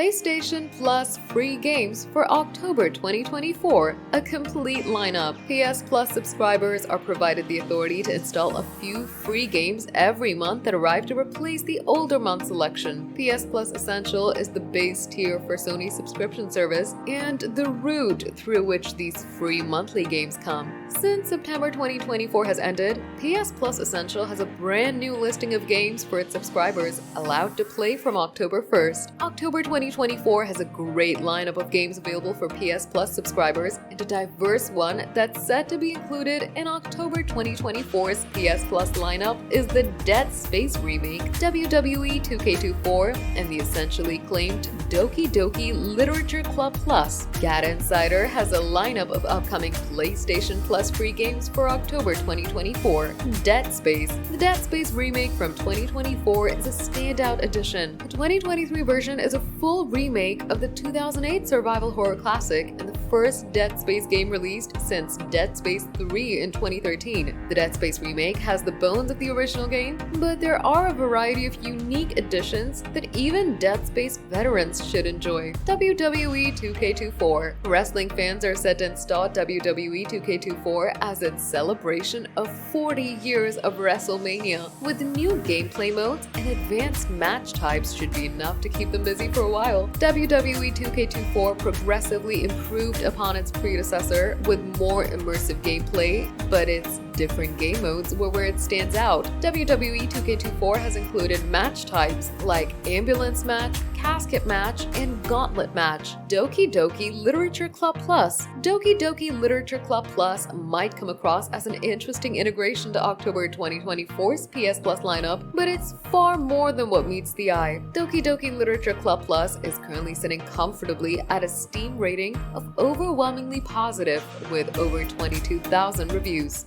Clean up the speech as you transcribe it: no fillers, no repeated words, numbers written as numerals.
PlayStation Plus free games for October 2024, a complete lineup. PS Plus subscribers are provided the authority to install a few free games every month that arrive to replace the older month selection. PS Plus Essential is the base tier for Sony's subscription service and the route through which these free monthly games come. Since September 2024 has ended, PS Plus Essential has a brand new listing of games for its subscribers allowed to play from October 1st. October 2024 has a great lineup of games available for PS Plus subscribers, and a diverse one that's set to be included in October 2024's PS Plus lineup is the Dead Space remake, WWE 2K24, and the essentially acclaimed Doki Doki Literature Club Plus. GadInsider has a lineup of upcoming PlayStation Plus free games for October 2024. Dead Space. The Dead Space remake from 2024 is a standout addition. The 2023 version is a full remake of the 2008 survival horror classic and the first Dead Space game released since Dead Space 3 in 2013. The Dead Space remake has the bones of the original game, but there are a variety of unique additions that even Dead Space veterans should enjoy. WWE 2K24. Wrestling fans are set to install WWE 2K24 as its celebration of 40 years of WrestleMania. With new gameplay modes and advanced match types should be enough to keep them busy for a while. WWE 2K24 progressively improved upon its predecessor with more immersive gameplay, but its different game modes were where it stands out. WWE 2K24 has included match types like ambulance match, casket match, and gauntlet match. Doki Doki Literature Club Plus. Doki Doki Literature Club Plus might come across as an interesting integration to October 2024's PS Plus lineup, but it's far more than what meets the eye. Doki Doki Literature Club Plus is currently sitting comfortably at a Steam rating of overwhelmingly positive with over 22,000 reviews.